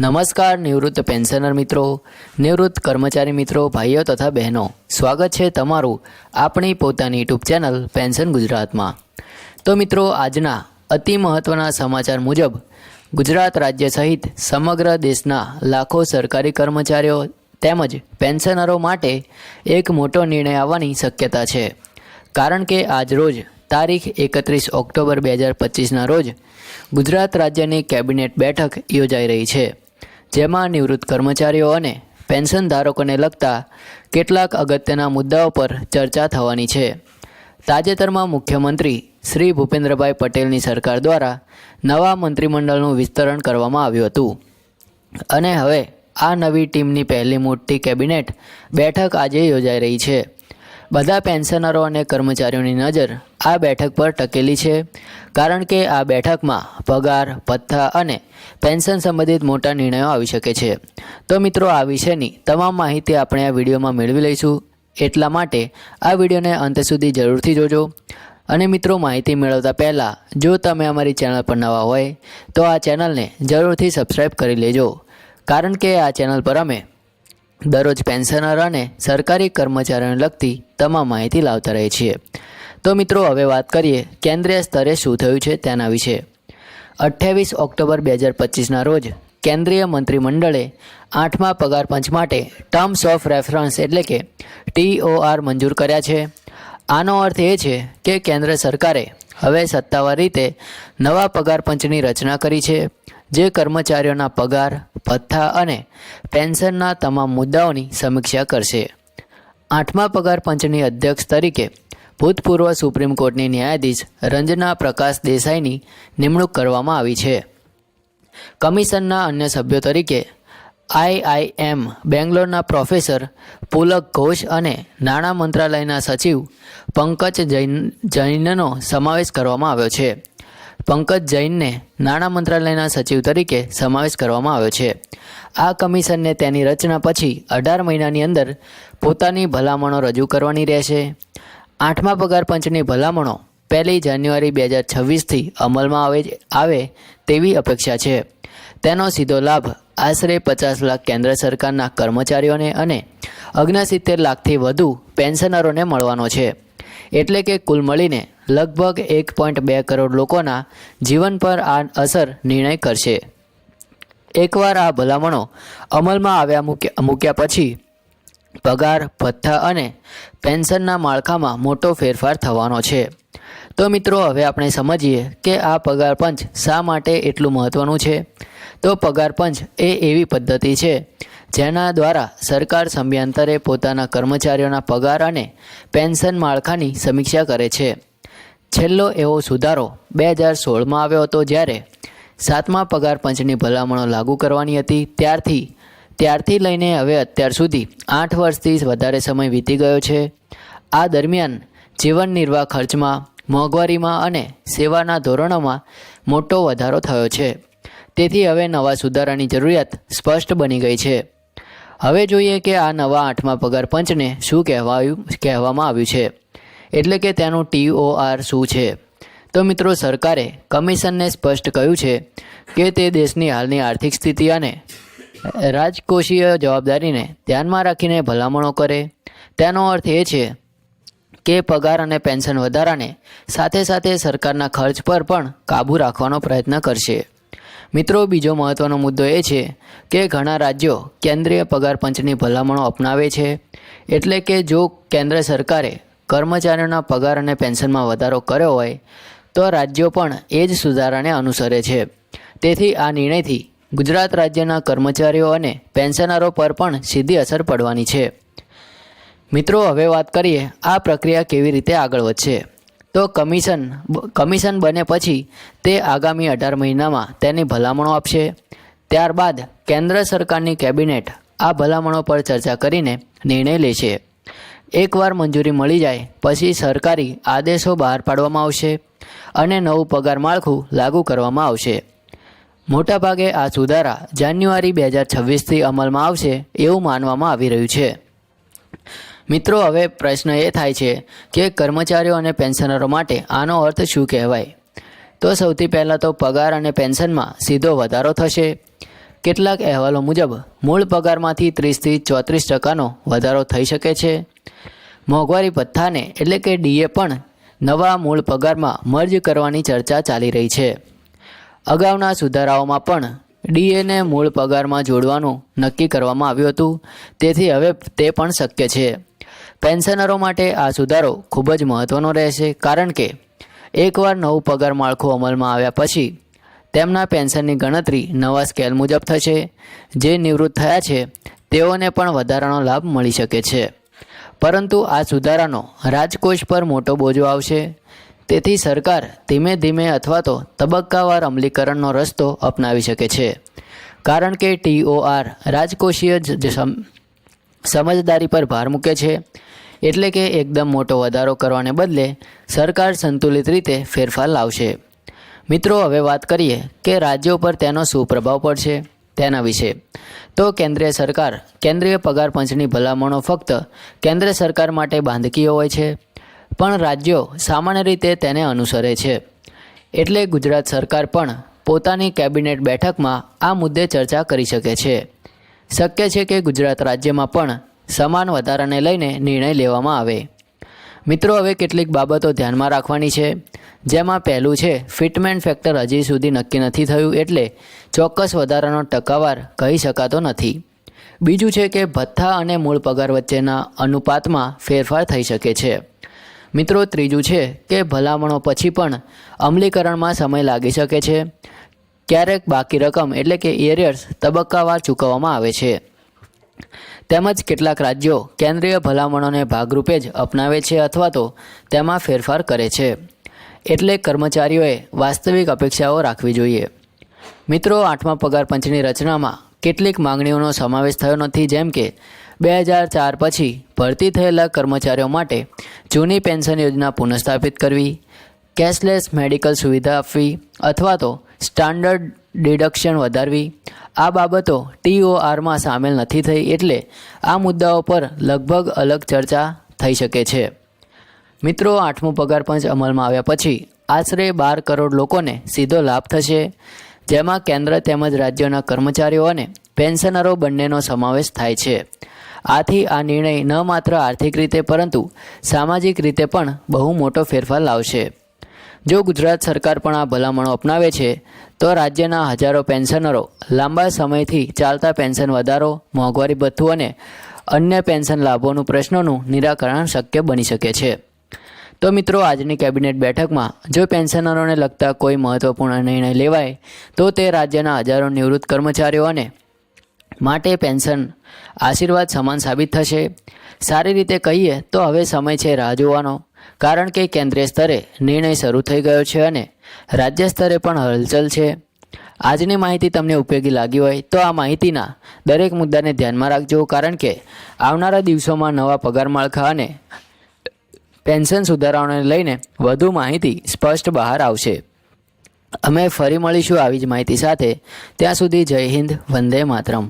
નમસ્કાર નિવૃત્ત પેન્શનર મિત્રો, નિવૃત્ત કર્મચારી મિત્રો, ભાઈઓ તથા બહેનો, સ્વાગત છે તમારું આપણી પોતાની યુટ્યુબ ચેનલ પેન્શન ગુજરાતમાં। તો મિત્રો, આજના અતિ મહત્ત્વના સમાચાર મુજબ ગુજરાત રાજ્ય સહિત સમગ્ર દેશના લાખો સરકારી કર્મચારીઓ તેમજ પેન્શનરો માટે એક મોટો નિર્ણય આવવાની શક્યતા છે, કારણ કે આજ રોજ તારીખ 31 ઓક્ટોબર 2025ના રોજ ગુજરાત રાજ્યની કેબિનેટ બેઠક યોજાઈ રહી છે, જેમાં નિવૃત્ત કર્મચારીઓ અને પેન્શન ધારકોને લગતા કેટલાક અગત્યના મુદ્દાઓ પર ચર્ચા થવાની છે। તાજેતરમાં મુખ્યમંત્રી શ્રી ભૂપેન્દ્રભાઈ પટેલની સરકાર દ્વારા નવા મંત્રીમંડળનું વિસ્તરણ કરવામાં આવ્યું હતું અને હવે આ નવી ટીમની પહેલી મોટી કેબિનેટ બેઠક આજે યોજાઈ રહી છે। બધા પેન્શનરો અને કર્મચારીઓની નજર આ બેઠક પર ટકેલી છે, કારણ કે આ બેઠકમાં પગાર, ભથ્થા અને પેન્શન સંબંધિત મોટા નિર્ણયો આવી શકે છે। તો મિત્રો, આ વિશેની તમામ માહિતી આપણે આ વિડીયોમાં મેળવી લઈશું, એટલા માટે આ વિડીયોને અંત સુધી જરૂરથી જોજો। અને મિત્રો, માહિતી મેળવતા પહેલાં જો તમે અમારી ચેનલ પર નવા હોય તો આ ચેનલને જરૂરથી સબસ્ક્રાઈબ કરી લેજો, કારણ કે આ ચેનલ પર અમે દરરોજ પેન્શનર અને સરકારી કર્મચારીઓને લગતી તમામ માહિતી લાવતા રહીએ છીએ। તો મિત્રો, હવે વાત કરીએ કેન્દ્રીય સ્તરે શું થયું છે તેના વિશે। 28 ઓક્ટોબર 2025ના રોજ કેન્દ્રીય મંત્રીમંડળે 8મા પગાર પંચ માટે ટર્મ્સ ઓફ રેફરન્સ એટલે કે TOR મંજૂર કર્યા છે। આનો અર્થ એ છે કે કેન્દ્ર સરકારે હવે સત્તાવાર રીતે નવા પગાર પંચની રચના કરી છે, જે કર્મચારીઓના પગાર, ભથ્થા અને પેન્શનના તમામ મુદ્દાઓની સમીક્ષા કરશે। 8મા પગાર પંચની અધ્યક્ષ તરીકે ભૂતપૂર્વ સુપ્રીમ કોર્ટની ન્યાયાધીશ રંજના પ્રકાશ દેસાઈની નિમણૂક કરવામાં આવી છે। કમિશનના અન્ય સભ્યો તરીકે IIM બેંગ્લોરના પ્રોફેસર પુલક ઘોષ અને નાણાં મંત્રાલયના સચિવ પંકજ જૈનનો સમાવેશ કરવામાં આવ્યો છે। પંકજ જૈનને નાણાં મંત્રાલયના સચિવ તરીકે સમાવેશ કરવામાં આવ્યો છે। આ કમિશનને તેની રચના પછી 18 મહિનાની અંદર પોતાની ભલામણો રજૂ કરવાની રહેશે। 8મા પગાર પંચની ભલામણો 1 જાન્યુઆરી 2026થી અમલમાં આવે તેવી અપેક્ષા છે। તેનો સીધો લાભ આશરે 50 લાખ કેન્દ્ર સરકારના કર્મચારીઓને અને 69 લાખથી વધુ પેન્શનરોને મળવાનો છે, એટલે કે કુલ મળીને લગભગ 1.2 કરોડ લોકોના જીવન પર આ અસર નિર્ણય કરશે। એકવાર આ ભલામણો અમલમાં મૂક્યા પછી પગાર, ભથ્થા અને પેન્શનના માળખામાં મોટો ફેરફાર થવાનો છે। તો મિત્રો, હવે આપણે સમજીએ કે આ પગાર પંચ શા માટે એટલું મહત્ત્વનું છે। તો પગાર પંચ એ એવી પદ્ધતિ છે જેના દ્વારા સરકાર સમયાંતરે પોતાના કર્મચારીઓના પગાર અને પેન્શન માળખાની સમીક્ષા કરે છે। છેલ્લો એવો સુધારો 2016માં આવ્યો હતો, જ્યારે 7મા પગાર પંચની ભલામણો લાગુ કરવાની હતી। ત્યારથી લઈને હવે અત્યાર સુધી 8 વર્ષથી વધારે સમય વીતી ગયો છે। આ દરમિયાન જીવન નિર્વાહ ખર્ચમાં, મોંઘવારીમાં અને સેવાના ધોરણોમાં મોટો વધારો થયો છે। તેથી હવે નવા સુધારાની જરૂરિયાત સ્પષ્ટ બની ગઈ છે। હવે જોઈએ કે આ નવા 8મા પગાર પંચને શું કહેવામાં આવ્યું છે, એટલે કે તેનું TOR શું છે। તો મિત્રો, સરકારે કમિશનને સ્પષ્ટ કહ્યું છે કે તે દેશની હાલની આર્થિક સ્થિતિ અને રાજકોષીય જવાબદારીને ધ્યાનમાં રાખીને ભલામણો કરે। તેનો અર્થ એ છે કે પગાર અને પેન્શન વધારાને સાથે સાથે સરકારના ખર્ચ પર પણ કાબૂ રાખવાનો પ્રયત્ન કરશે। મિત્રો, બીજો મહત્ત્વનો મુદ્દો એ છે કે ઘણા રાજ્યો કેન્દ્રીય પગાર પંચની ભલામણો અપનાવે છે, એટલે કે જો કેન્દ્ર સરકારે કર્મચારીઓના પગાર અને પેન્શનમાં વધારો કર્યો હોય તો રાજ્યો પણ એ જ સુધારાને અનુસરે છે। તેથી આ નિર્ણયથી ગુજરાત રાજ્યના કર્મચારીઓ અને પેન્શનરો પર પણ સીધી અસર પડવાની છે। મિત્રો, હવે વાત કરીએ આ પ્રક્રિયા કેવી રીતે આગળ વધશે। તો કમિશન બને પછી તે આગામી 18 મહિનામાં તેની ભલામણો આપશે। ત્યારબાદ કેન્દ્ર સરકારની કેબિનેટ આ ભલામણો પર ચર્ચા કરીને નિર્ણય લેશે। એકવાર મંજૂરી મળી જાય પછી સરકારી આદેશો બહાર પાડવામાં આવશે અને નવું પગાર માળખું લાગુ કરવામાં આવશે। મોટાભાગે આ સુધારા જાન્યુઆરી 2026થી અમલમાં આવશે એવું માનવામાં આવી રહ્યું છે। મિત્રો, હવે પ્રશ્ન એ થાય છે કે કર્મચારીઓ અને પેન્શનરો માટે આનો અર્થ શું કહેવાય। તો સૌથી પહેલાં તો પગાર અને પેન્શનમાં સીધો વધારો થશે, કેટલાક અહેવાલો મુજબ મૂળ પગારમાંથી 30થી 34% વધારો થઈ શકે છે. મોંઘવારી ભથ્થાને એટલે કે ડીએ પણ નવા મૂળ પગારમાં મર્જ કરવાની ચર્ચા ચાલી રહી છે. અગાઉના સુધારાઓમાં પણ ડીએને મૂળ પગારમાં જોડવાનું નક્કી કરવામાં આવ્યું હતું, તેથી હવે તે પણ શક્ય છે. પેન્શનરો માટે આ સુધારો ખૂબ જ મહત્ત્વનો રહેશે, કારણ કે એકવાર નવું પગાર માળખું અમલમાં આવ્યા પછી તેમના પેન્શનની ગણતરી નવા સ્કેલ મુજબ થશે. જે નિવૃત્ત થયા છે તેઓને પણ વધારાનો લાભ મળી શકે છે, પરંતુ આ સુધારાનો રાજકોષ પર મોટો બોજો આવશે. તેથી સરકાર ધીમે ધીમે અથવા તો તબક્કાવાર અમલીકરણનો રસ્તો અપનાવી શકે છે, કારણ કે TOR રાજકોષીય સમજદારી પર ભાર મૂકે છે. એટલે કે એકદમ મોટો વધારો કરવાને બદલે સરકાર સંતુલિત રીતે ફેરફાર લાવશે. મિત્રો, હવે વાત કરીએ કે રાજ્યો પર તેનો શું પ્રભાવ પડશે તેના વિશે. તો કેન્દ્રીય સરકાર કેન્દ્રીય પગાર પંચની ભલામણો ફક્ત કેન્દ્ર સરકાર માટે બાંધકીય હોય છે, પણ રાજ્યો સામાન્ય રીતે તેને અનુસરે છે. એટલે ગુજરાત સરકાર પણ પોતાની કેબિનેટ બેઠકમાં આ મુદ્દે ચર્ચા કરી શકે છે. શક્ય છે કે ગુજરાત રાજ્યમાં પણ સમાન વધારાને લઈને નિર્ણય લેવામાં આવે. મિત્રો, હવે કેટલીક બાબતો ધ્યાનમાં રાખવાની છે, જેમાં પહેલું છે ફિટમેન્ટ ફેક્ટર હજી સુધી નક્કી નથી થયું, એટલે ચોક્કસ વધારાનો ટકાવાર કહી શકાતો નથી. બીજું છે કે ભથ્થા અને મૂળ પગાર વચ્ચેના અનુપાતમાં ફેરફાર થઈ શકે છે. મિત્રો, ત્રીજું છે કે ભલામણો પછી પણ અમલીકરણમાં સમય લાગી શકે છે. ક્યારેક બાકી રકમ એટલે કે એરિયર્સ તબક્કાવાર ચૂકવવામાં આવે છે, તેમજ કેટલાક રાજ્યો કેન્દ્રીય ભલામણોને ભાગરૂપે જ અપનાવે છે અથવા તો તેમાં ફેરફાર કરે છે. એટલે કર્મચારીઓએ વાસ્તવિક અપેક્ષાઓ રાખવી જોઈએ. મિત્રો, 8મા પગાર પંચની રચનામાં કેટલીક માંગણીઓનો સમાવેશ થયો નથી, જેમ કે 2004 પછી ભરતી થયેલા કર્મચારીઓ માટે જૂની પેન્શન યોજના પુનઃસ્થાપિત કરવી, કેશલેસ મેડિકલ સુવિધા આપવી અથવા તો સ્ટાન્ડર્ડ ડિડક્શન વધારવી. આ બાબતો TORમાં સામેલ નથી થઈ, એટલે આ મુદ્દાઓ પર લગભગ અલગ ચર્ચા થઈ શકે છે. મિત્રો, 8મું પગાર પંચ અમલમાં આવ્યા પછી આશરે 12 કરોડ લોકોને સીધો લાભ થશે, જેમાં કેન્દ્ર તેમજ રાજ્યોના કર્મચારીઓ અને પેન્શનરો બંનેનો સમાવેશ થાય છે. આથી આ નિર્ણય ન માત્ર આર્થિક રીતે પરંતુ સામાજિક રીતે પણ બહુ મોટો ફેરફાર લાવશે. જો ગુજરાત સરકાર પણ આ ભલામણો અપનાવે છે તો રાજ્યના હજારો પેન્શનરો લાંબા સમયથી ચાલતા પેન્શન વધારો, મોંઘવારી ભથ્થું અને અન્ય પેન્શન લાભોનું પ્રશ્નોનું નિરાકરણ શક્ય બની શકે છે. તો મિત્રો, આજની કેબિનેટ બેઠકમાં જો પેન્શનરોને લગતા કોઈ મહત્ત્વપૂર્ણ નિર્ણય લેવાય તો તે રાજ્યના હજારો નિવૃત્ત કર્મચારીઓને માટે પેન્શન આશીર્વાદ સમાન સાબિત થશે. સારી રીતે કહીએ તો હવે સમય છે રાહ જોવાનો, કારણ કે કેન્દ્રીય સ્તરે નિર્ણય શરૂ થઈ ગયો છે અને રાજ્ય સ્તરે પણ હલચલ છે. આજની માહિતી તમને ઉપયોગી લાગી હોય તો આ માહિતીના દરેક મુદ્દાને ધ્યાનમાં રાખજો, કારણ કે આવનારા દિવસોમાં નવા પગાર માળખા અને પેન્શન સુધારાઓને લઈને વધુ માહિતી સ્પષ્ટ બહાર આવશે. અમે ફરી મળીશું આવી જ માહિતી સાથે. ત્યાં સુધી જય હિન્દ, વંદે માતરમ.